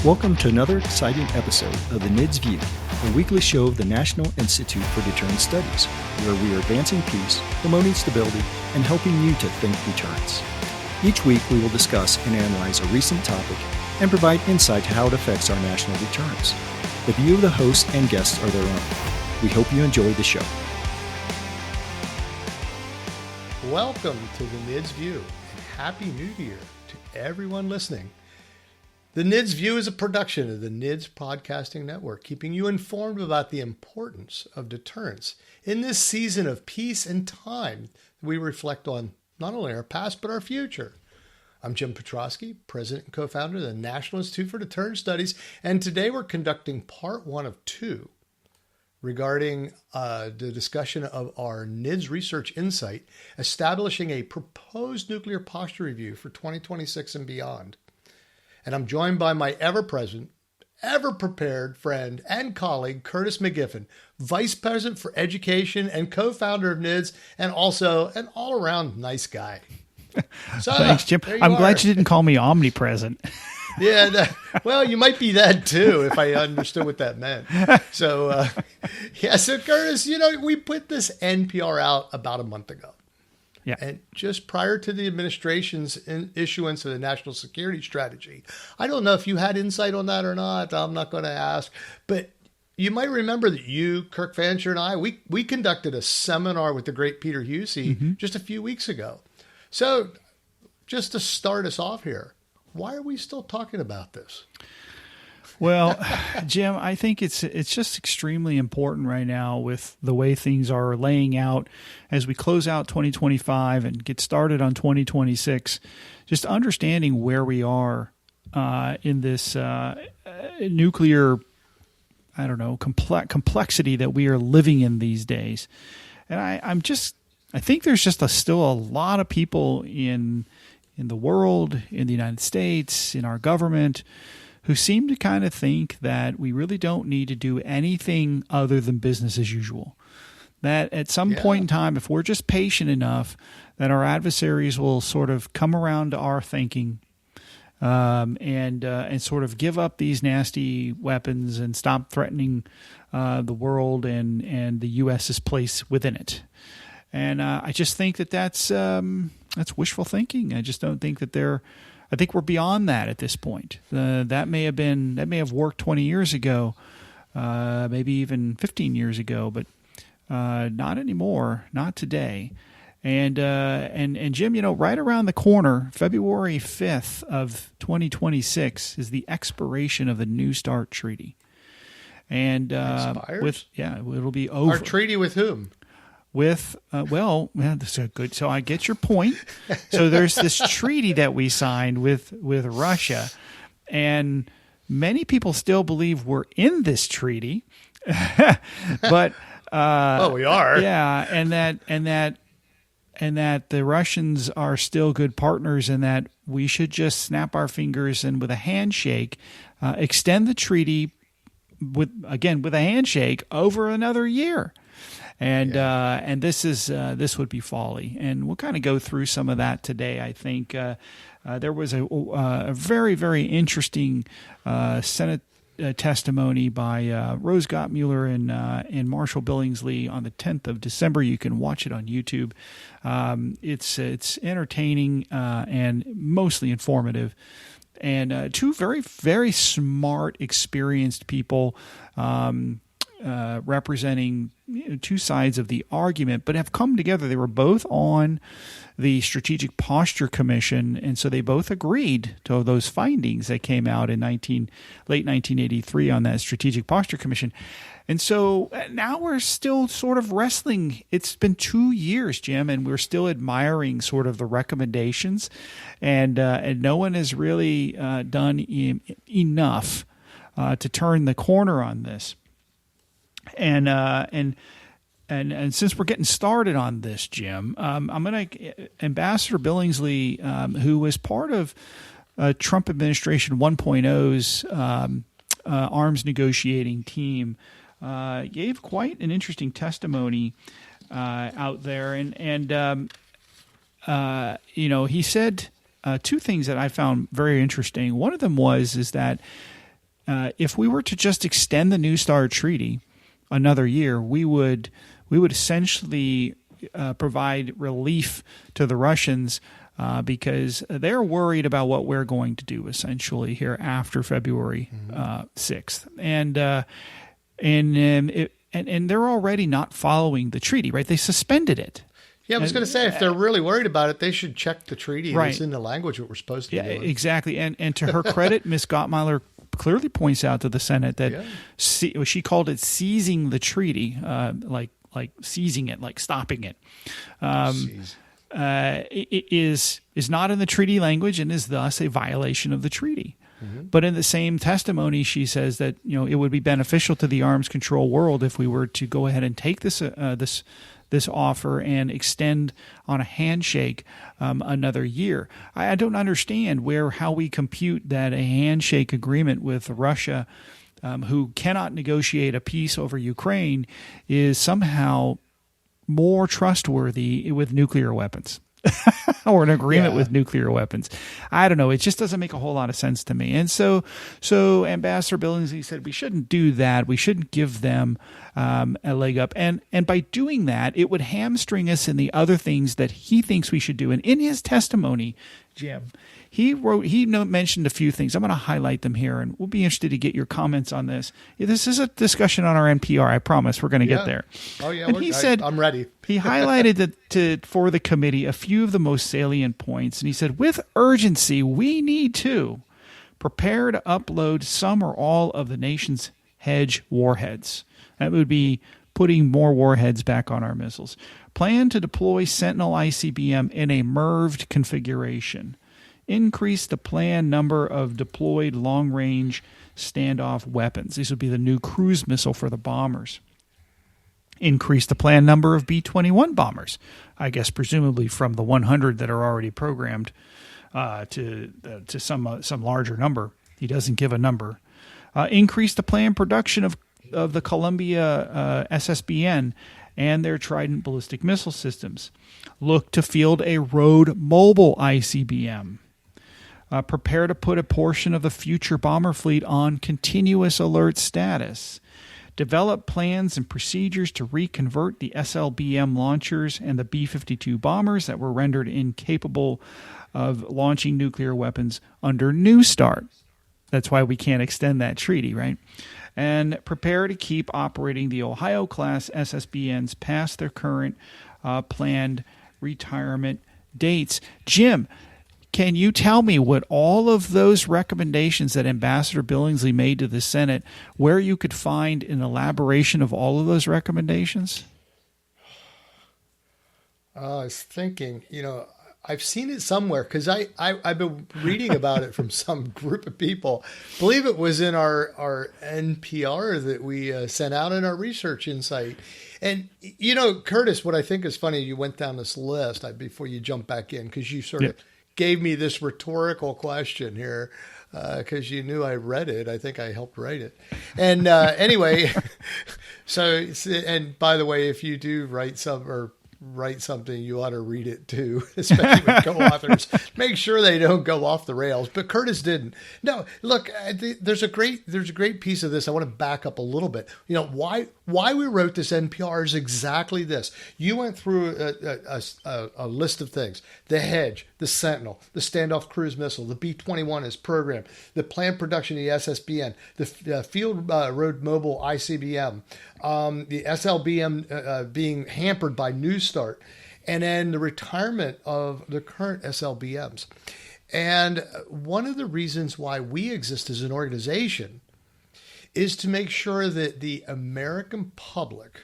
Welcome to another exciting episode of the NIDS View, a weekly show of the National Institute for Deterrence Studies, where we are advancing peace, promoting stability, and helping you to think deterrence. Each week we will discuss and analyze a recent topic and provide insight to how it affects our national deterrence. The view of the hosts and guests are their own. We hope you enjoy the show. Welcome to the NIDS View, and Happy New Year to everyone listening. The NIDS View is a production of the NIDS Podcasting Network, keeping you informed about the importance of deterrence in this season of peace and time. We reflect on not only our past, but our future. I'm Jim Petrosky, President and Co-founder of the National Institute for Deterrence Studies, and today we're conducting part one of two regarding the discussion of our NIDS Research Insight, establishing a proposed nuclear posture review for 2026 and beyond. And I'm joined by my ever-present, ever-prepared friend and colleague, Curtis McGiffin, Vice President for Education and co-founder of NIDS, and also an all-around nice guy. So, thanks, Jim. I'm glad you didn't call me omnipresent. Yeah, well, you might be that too, if I understood what that meant. So, so Curtis, we put this NPR out about a month ago. Yeah. And just prior to the administration's issuance of the national security strategy. I don't know if you had insight on that or not. I'm not going to ask. But you might remember that you, Kirk Fancher, and I, we conducted a seminar with the great Peter Husey just a few weeks ago. So just to start us off here, why are we still talking about this? Well, Jim, I think it's just extremely important right now with the way things are laying out as we close out 2025 and get started on 2026, just understanding where we are in this nuclear, complexity that we are living in these days. And I think there's just still a lot of people in the world, in the United States, in our government, who seem to kind of think that we really don't need to do anything other than business as usual. That at some point in time, if we're just patient enough, that our adversaries will sort of come around to our thinking and sort of give up these nasty weapons and stop threatening the world and the U.S.'s place within it. And I just think that's wishful thinking. I just don't think that I think we're beyond that at this point. That may have worked 20 years ago, maybe even 15 years ago, but not anymore, not today. And Jim, right around the corner, February 5th of 2026 is the expiration of the New START treaty. And it'll be over. Our treaty with whom? That's a good. So I get your point. So there's this treaty that we signed with Russia, and many people still believe we're in this treaty, but well, we are. Yeah, and that the Russians are still good partners, and that we should just snap our fingers and with a handshake extend the treaty with a handshake over another year. And this would be folly, and we'll kind of go through some of that today. I think there was a very, very interesting Senate testimony by Rose Gottmuller and Marshall Billingslea on the 10th of December. You can watch it on YouTube. It's entertaining and mostly informative, and two very, very smart, experienced people. Representing two sides of the argument, but have come together. They were both on the Strategic Posture Commission, and so they both agreed to those findings that came out in late 1983 on that Strategic Posture Commission. And so now we're still sort of wrestling. It's been 2 years, Jim, and we're still admiring sort of the recommendations, and no one has really done enough to turn the corner on this. And since we're getting started on this, Jim, I'm going to Ambassador Billingslea, who was part of Trump administration 1.0's arms negotiating team, gave quite an interesting testimony out there, and he said two things that I found very interesting. One of them is that if we were to just extend the New START treaty another year, we would essentially provide relief to the Russians because they're worried about what we're going to do essentially here after February 6th, and they're already not following the treaty, right? They suspended it. Yeah, I was going to say, if they're really worried about it, they should check the treaty Right. that's in the language what we're supposed to be doing. Exactly. And to her credit, Ms. Gottmeier clearly points out to the Senate that she called it seizing the treaty, like seizing it, like stopping it. It is not in the treaty language and is thus a violation of the treaty. But in the same testimony, she says that it would be beneficial to the arms control world if we were to go ahead and take this offer and extend on a handshake another year. I don't understand how we compute that a handshake agreement with Russia, who cannot negotiate a peace over Ukraine, is somehow more trustworthy with nuclear weapons. Or an agreement with nuclear weapons. I don't know. It just doesn't make a whole lot of sense to me. And so Ambassador Billingslea said we shouldn't do that. We shouldn't give them a leg up. And by doing that, it would hamstring us in the other things that he thinks we should do. And in his testimony, Jim, he mentioned a few things. I'm going to highlight them here, and we'll be interested to get your comments on this. This is a discussion on our NPR. I promise we're going to get there. Oh, yeah. And he said, I'm ready. He highlighted for the committee a few of the most salient points. And he said, with urgency, we need to prepare to upload some or all of the nation's hedge warheads. That would be putting more warheads back on our missiles. Plan to deploy Sentinel ICBM in a MIRVed configuration. Increase the planned number of deployed long-range standoff weapons. These would be the new cruise missile for the bombers. Increase the planned number of B-21 bombers. I guess presumably from the 100 that are already programmed to some larger number. He doesn't give a number. Increase the planned production of the Columbia SSBN and their Trident ballistic missile systems. Look to field a road mobile ICBM. Prepare to put a portion of the future bomber fleet on continuous alert status. Develop plans and procedures to reconvert the SLBM launchers and the B-52 bombers that were rendered incapable of launching nuclear weapons under New START. That's why we can't extend that treaty, right? And prepare to keep operating the Ohio-class SSBNs past their current planned retirement dates. Jim, can you tell me what all of those recommendations that Ambassador Billingslea made to the Senate, where you could find an elaboration of all of those recommendations? I was thinking, I've seen it somewhere because I've been reading about it from some group of people. I believe it was in our NPR that we sent out in our research insight. And, Curtis, what I think is funny, you went down this list before you jump back in because you sort of gave me this rhetorical question here because you knew I read it. I think I helped write it. And anyway, and by the way, if you do write something, you ought to read it too, especially with co-authors. Make sure they don't go off the rails. But Curtis didn't. No, look, there's a great piece of this. I want to back up a little bit. Why we wrote this NPR is exactly this. You went through a list of things: the Hedge, the Sentinel, the Standoff Cruise Missile, the B-21 is programmed, the planned production of the SSBN, the Field Road Mobile ICBM, the SLBM being hampered by New START, and then the retirement of the current SLBMs. And one of the reasons why we exist as an organization is to make sure that the American public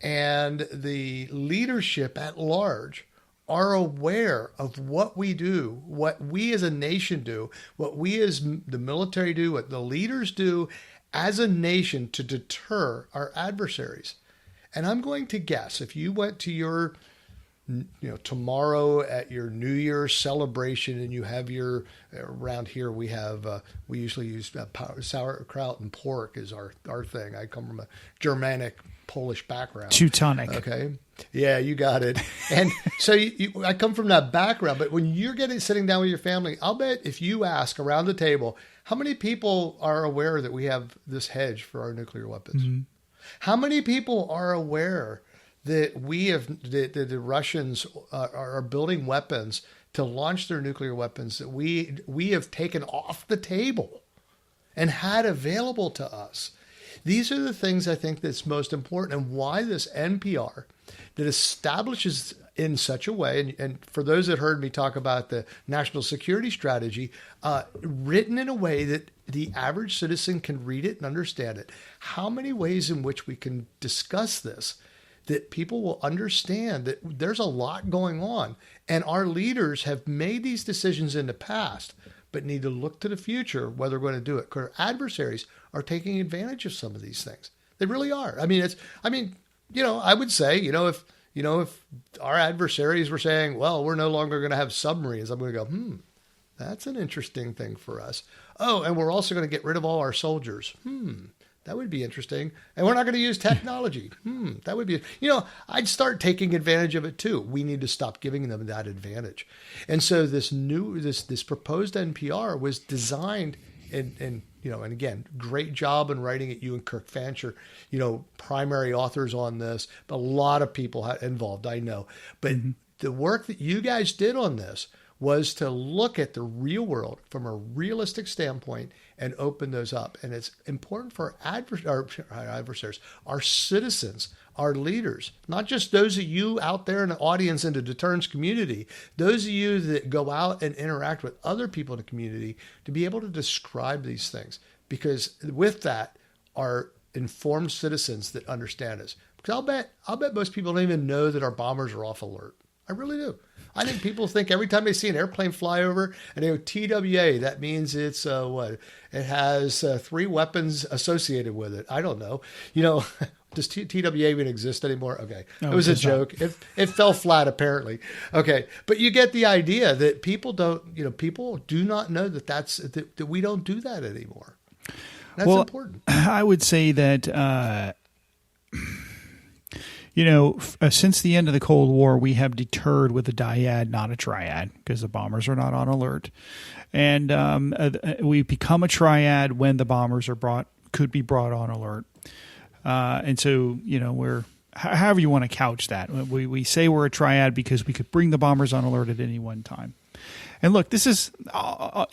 and the leadership at large are aware of what we do, what we as a nation do, what we as the military do, what the leaders do as a nation to deter our adversaries. And I'm going to guess if you went to your tomorrow at your New Year's celebration, and you have around here we usually use sauerkraut and pork is our thing. I come from a Germanic Polish background. Teutonic. Okay. Yeah, you got it. And so I come from that background, but when you're sitting down with your family, I'll bet if you ask around the table, how many people are aware that we have this hedge for our nuclear weapons? Mm-hmm. How many people are aware that the Russians are building weapons to launch their nuclear weapons that we have taken off the table and had available to us? These are the things I think that's most important, and why this NPR that establishes in such a way, and for those that heard me talk about the national security strategy, written in a way that the average citizen can read it and understand it. How many ways in which we can discuss this that people will understand that there's a lot going on, and our leaders have made these decisions in the past, but need to look to the future whether we're going to do it. Because our adversaries are taking advantage of some of these things. They really are. I would say, if our adversaries were saying, well, we're no longer going to have submarines, I'm going to go, that's an interesting thing for us. Oh, and we're also going to get rid of all our soldiers. That would be interesting. And we're not going to use technology. That would be, I'd start taking advantage of it too. We need to stop giving them that advantage. And so this proposed NPR was designed and again, great job in writing it. You and Kirk Fancher, primary authors on this, but a lot of people involved, I know. But the work that you guys did on this was to look at the real world from a realistic standpoint and open those up. And it's important for our adversaries, our citizens, our leaders, not just those of you out there in the audience in the deterrence community, those of you that go out and interact with other people in the community, to be able to describe these things. Because with that are informed citizens that understand us. Because I'll bet most people don't even know that our bombers are off alert. I really do. I think people think every time they see an airplane fly over and they go TWA, that means it's it has 3 weapons associated with it. I don't know. Does TWA even exist anymore? Okay. No, it was a joke. It fell flat apparently. Okay. But you get the idea that people people do not know that we don't do that anymore. That's important. I would say that, since the end of the Cold War, we have deterred with a dyad, not a triad, because the bombers are not on alert. And we become a triad when the bombers could be brought on alert. And so, we're, however you want to couch that, we say we're a triad because we could bring the bombers on alert at any one time. And look, this is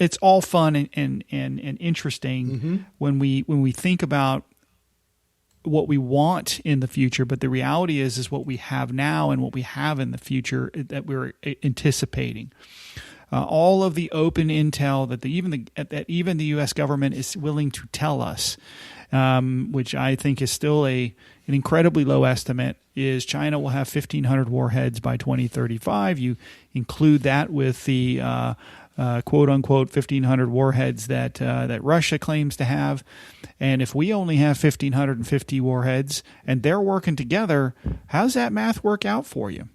it's all fun and interesting when we think about what we want in the future, but the reality is what we have now and what we have in the future that we're anticipating. All of the open intel that even the U.S. government is willing to tell us, which I think is still an incredibly low estimate, is China will have 1,500 warheads by 2035. You include that with the quote unquote 1,500 warheads that Russia claims to have, and if we only have 1,550 warheads and they're working together, how's that math work out for you?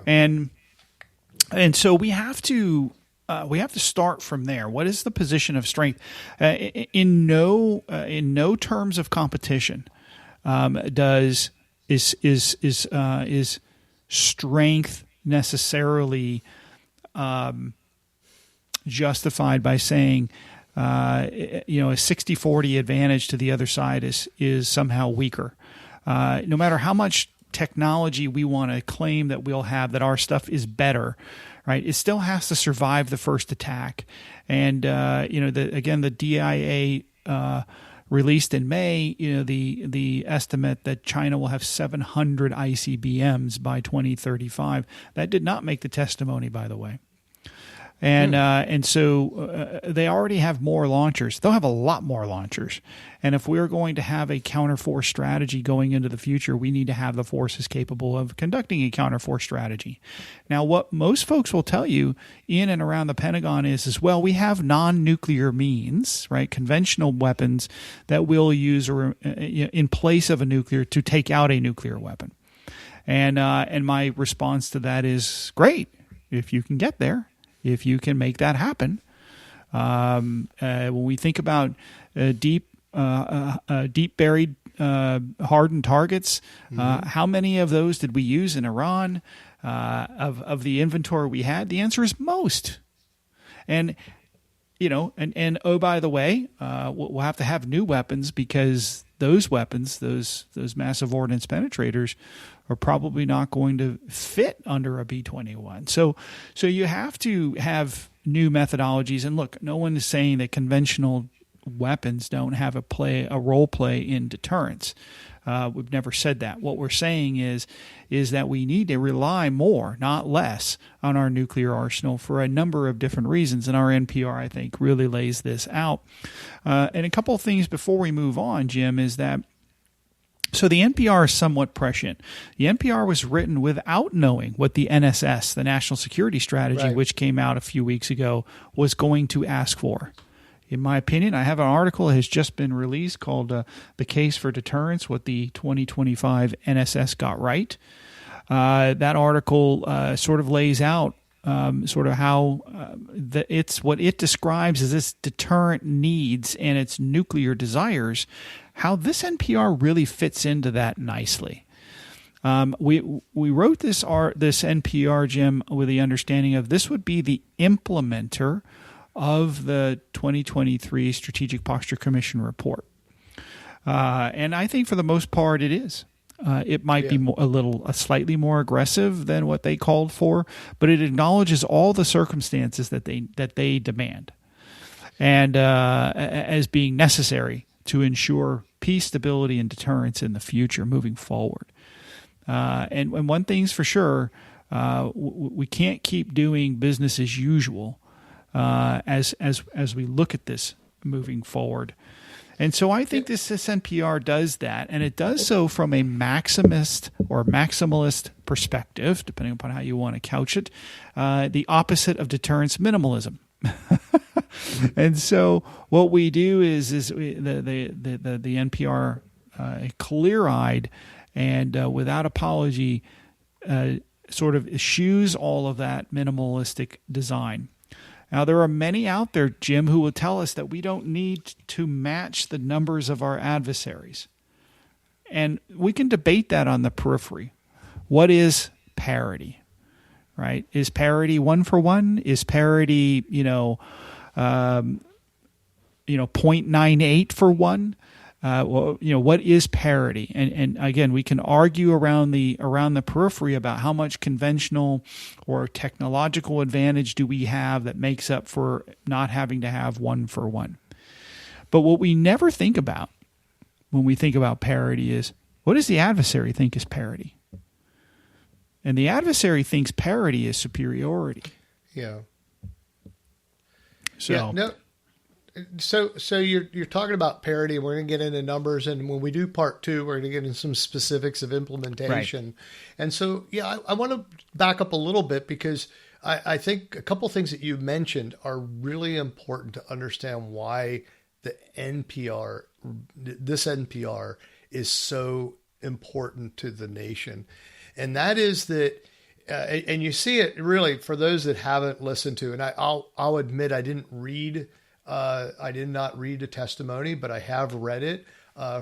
Yeah. And so we have to start from there. What is the position of strength? In no terms of competition is strength necessarily justified by saying a 60-40 advantage to the other side is somehow weaker. No matter how much technology we want to claim that we'll have, that our stuff is better, right? It still has to survive the first attack. And the DIA released in May, the estimate that China will have 700 ICBMs by 2035. That did not make the testimony, by the way. And so they already have more launchers. They'll have a lot more launchers. And if we're going to have a counterforce strategy going into the future, we need to have the forces capable of conducting a counterforce strategy. Now, what most folks will tell you in and around the Pentagon is well, we have non-nuclear means, right? Conventional weapons that we'll use in place of a nuclear to take out a nuclear weapon. And my response to that is great if you can get there, if you can make that happen. When we think about deep buried hardened targets, how many of those did we use in Iran? Of the inventory we had, the answer is most. And and oh, by the way, we'll have to have new weapons because those weapons, those massive ordnance penetrators, are probably not going to fit under a B-21. So you have to have new methodologies. And look, no one is saying that conventional weapons don't have a role play in deterrence. We've never said that. What we're saying is that we need to rely more, not less, on our nuclear arsenal for a number of different reasons. And our NPR, I think, really lays this out. And a couple of things before we move on, Jim, is that so the NPR is somewhat prescient. The NPR was written without knowing what the NSS, the National Security Strategy, right, which came out a few weeks ago, was going to ask for. In my opinion, I have an article that has just been released called The Case for Deterrence, What the 2025 NSS Got Right. That article sort of lays out sort of how it's what it describes as its deterrent needs and its nuclear desires, how this NPR really fits into that nicely. We wrote this NPR, Jim, with the understanding of this would be the implementer of the 2023 Strategic Posture Commission report. And I think for the most part it is. It might be slightly more aggressive than what they called for, but it acknowledges all the circumstances that they demand and as being necessary to ensure peace, stability, and deterrence in the future moving forward. And one thing's for sure, we can't keep doing business as usual as we look at this moving forward. And so I think this NPR does that, and it does so from a maximist or maximalist perspective, depending upon how you want to couch it, the opposite of deterrence, minimalism. And so what we do is the NPR clear-eyed and without apology sort of eschews all of that minimalistic design. Now, there are many out there, Jim, who will tell us that we don't need to match the numbers of our adversaries. And we can debate that on the periphery. What is parity, right? Is parity 1 for 1? Is parity, 0.98 for 1? What is parity? And again, we can argue around the periphery about how much conventional or technological advantage do we have that makes up for not having to have 1 for 1. But what we never think about when we think about parity is, what does the adversary think is parity? And the adversary thinks parity is superiority. Yeah. So. Yeah, no. So you're talking about parity, and we're going to get into numbers, and when we do part 2, we're going to get into some specifics of implementation. Right. And so, I want to back up a little bit because I think a couple of things that you mentioned are really important to understand why this NPR is so important to the nation. And that is that, and you see it really for those that haven't listened to, and I'll admit I did not read the testimony, but I have read it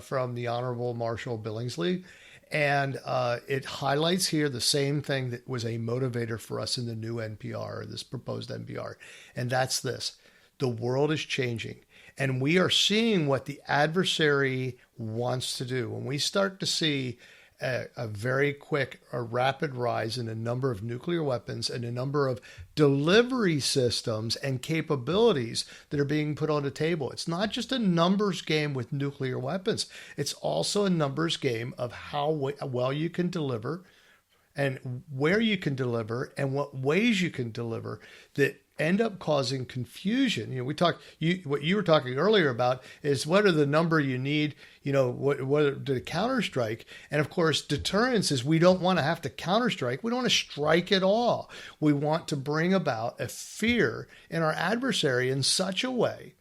from the Honorable Ambassador Billingslea. And it highlights here the same thing that was a motivator for us in the new NPR, this proposed NPR. And that's this: the world is changing. And we are seeing what the adversary wants to do. When we start to see a very rapid rise in the number of nuclear weapons and the number of delivery systems and capabilities that are being put on the table. It's not just a numbers game with nuclear weapons. It's also a numbers game of how well you can deliver and where you can deliver and what ways you can deliver that end up causing confusion. What you were talking earlier about is what are the number you need, what to counterstrike. And of course, deterrence is we don't want to have to counterstrike. We don't want to strike at all. We want to bring about a fear in our adversary in such a way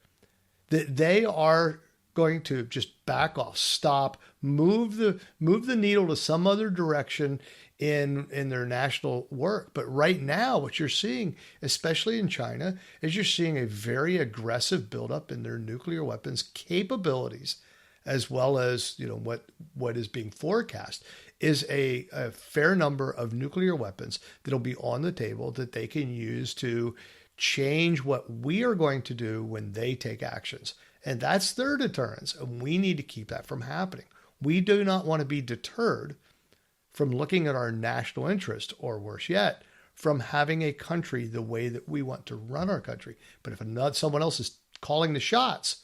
that they are going to just back off, stop, move the needle to some other direction in their national work. But right now, what you're seeing, especially in China, is you're seeing a very aggressive buildup in their nuclear weapons capabilities, as well as what is being forecast is a fair number of nuclear weapons that'll be on the table that they can use to change what we are going to do when they take actions. And that's their deterrence. And we need to keep that from happening. We do not want to be deterred from looking at our national interest, or worse yet, from having a country the way that we want to run our country. But if someone else is calling the shots,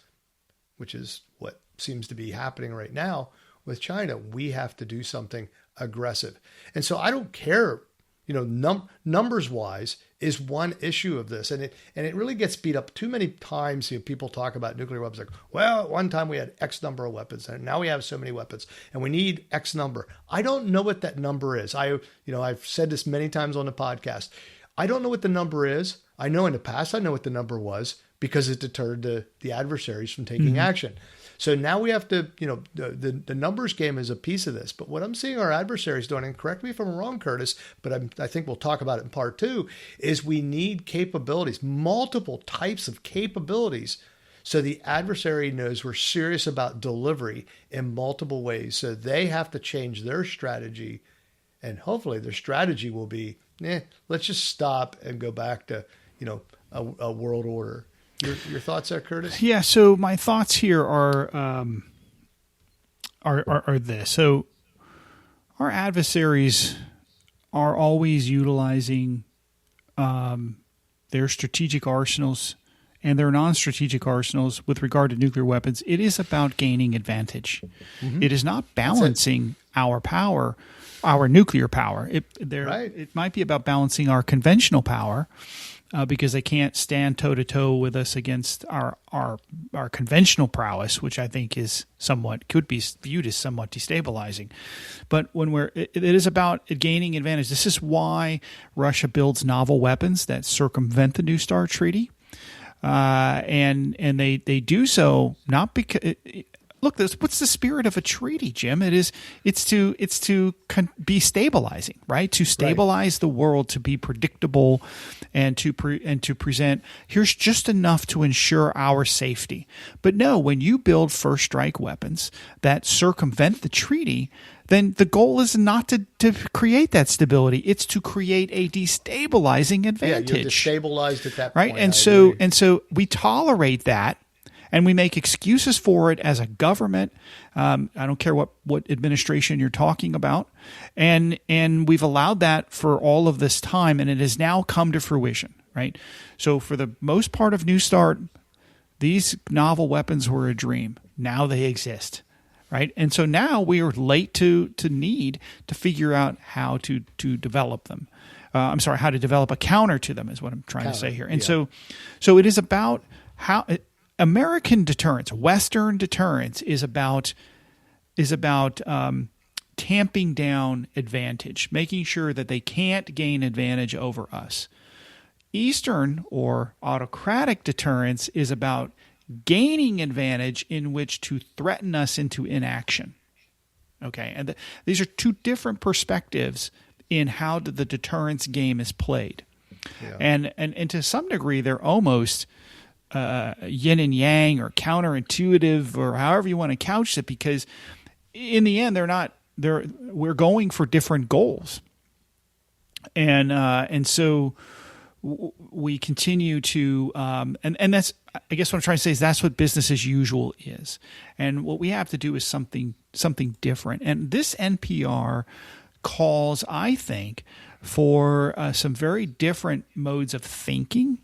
which is what seems to be happening right now with China, we have to do something aggressive. And so I don't care, numbers wise is one issue of this. And it really gets beat up too many times. People talk about nuclear weapons like, well, at one time we had X number of weapons and now we have so many weapons and we need X number. I don't know what that number is. I've said this many times on the podcast. I don't know what the number is. I know in the past, I know what the number was because it deterred the adversaries from taking action. So now we have to, the numbers game is a piece of this. But what I'm seeing our adversaries doing, and correct me if I'm wrong, Curtis, but I think we'll talk about it in part 2, is we need capabilities, multiple types of capabilities, so the adversary knows we're serious about delivery in multiple ways. So they have to change their strategy, and hopefully their strategy will be, let's just stop and go back to, a world order. Your thoughts there, Curtis? Yeah. So my thoughts here are this. So our adversaries are always utilizing their strategic arsenals and their non-strategic arsenals with regard to nuclear weapons. It is about gaining advantage. Mm-hmm. It is not balancing our power, our nuclear power. It might be about balancing our conventional power. Because they can't stand toe-to-toe with us against our conventional prowess, which I think could be viewed as somewhat destabilizing. But when it is about gaining advantage. This is why Russia builds novel weapons that circumvent the New START treaty, and they do so not because. Look, what's the spirit of a treaty, Jim? It's to be stabilizing, right? To stabilize the world, to be predictable, and to present. Here's just enough to ensure our safety. But no, when you build first strike weapons that circumvent the treaty, then the goal is not to create that stability. It's to create a destabilizing advantage. Yeah, you're destabilized at that right? point. And so we tolerate that. And we make excuses for it as a government. I don't care what administration you're talking about. And we've allowed that for all of this time, and it has now come to fruition, right? So for the most part of New START, these novel weapons were a dream. Now they exist, right? And so now we are late to need to figure out how to develop them. How to develop a counter to them is what I'm trying to say here. And so it is about how American deterrence, Western deterrence, is about tamping down advantage, making sure that they can't gain advantage over us. Eastern or autocratic deterrence is about gaining advantage in which to threaten us into inaction. Okay, and these are two different perspectives in how the deterrence game is played, and to some degree they're almost yin and yang or counterintuitive or however you want to couch it, because in the end we're going for different goals, and so we continue to and that's, I guess what I'm trying to say is that's what business as usual is, and what we have to do is something different. And this NPR calls, I think, for some very different modes of thinking,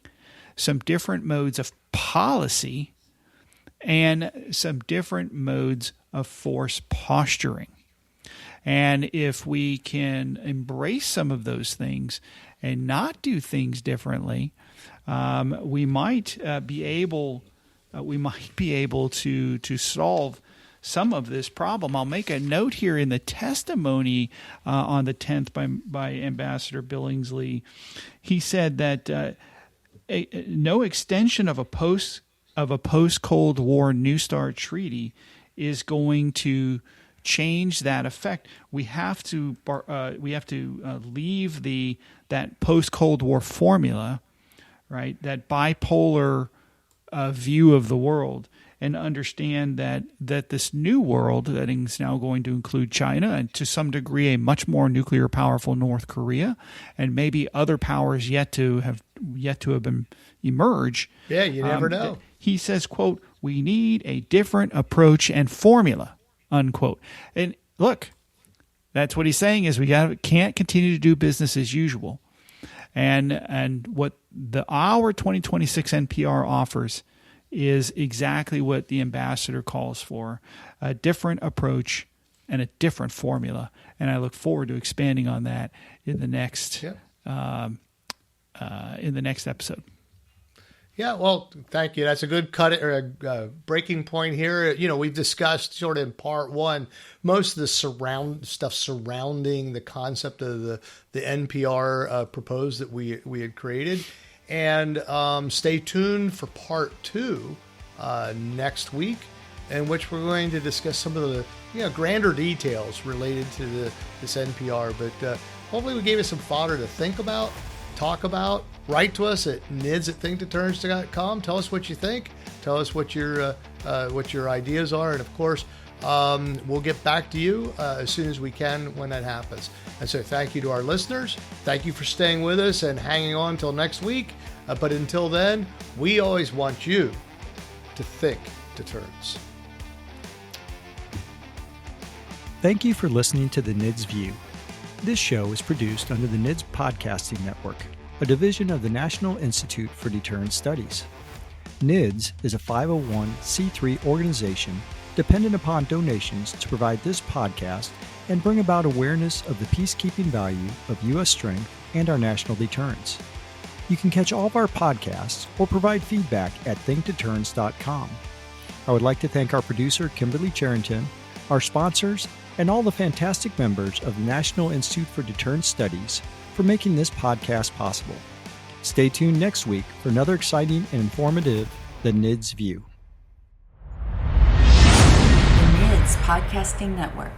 some different modes of policy, and some different modes of force posturing. And if we can embrace some of those things and not do things differently, we might be able to solve some of this problem. I'll make a note here in the testimony on the 10th by Ambassador Billingslea. He said that no extension of a of a post-Cold War New START treaty is going to change that effect. We have to leave that post-Cold War formula, right? That bipolar view of the world, and understand that this new world that is now going to include China and to some degree a much more nuclear powerful North Korea, and maybe other powers yet to have emerge. Yeah, you never know. He says, quote, "We need a different approach and formula," unquote. And look, that's what he's saying is we can't continue to do business as usual. And what our 2026 NPR offers is exactly what the ambassador calls for: a different approach and a different formula. And I look forward to expanding on that in the next episode. Yeah, well, thank you. That's a good breaking point here. We've discussed sort of in part one most of the stuff surrounding the concept of the NPR proposed that we had created. And stay tuned for part two next week, in which we're going to discuss some of the grander details related to this NPR. But hopefully we gave you some fodder to think about, talk about. Write to us at nids@thinkdeterrence.com. Tell us what you think. Tell us what your ideas are, and of course, we'll get back to you as soon as we can when that happens. And so thank you to our listeners. Thank you for staying with us and hanging on till next week. But until then, we always want you to think deterrence. Thank you for listening to the NIDS View. This show is produced under the NIDS Podcasting Network, a division of the National Institute for Deterrence Studies. NIDS is a 501c3 organization dependent upon donations to provide this podcast and bring about awareness of the peacekeeping value of U.S. strength and our national deterrence. You can catch all of our podcasts or provide feedback at thinkdeterrence.com. I would like to thank our producer, Kimberly Charrington, our sponsors, and all the fantastic members of the National Institute for Deterrence Studies for making this podcast possible. Stay tuned next week for another exciting and informative The NIDS View. The NIDS Podcasting Network.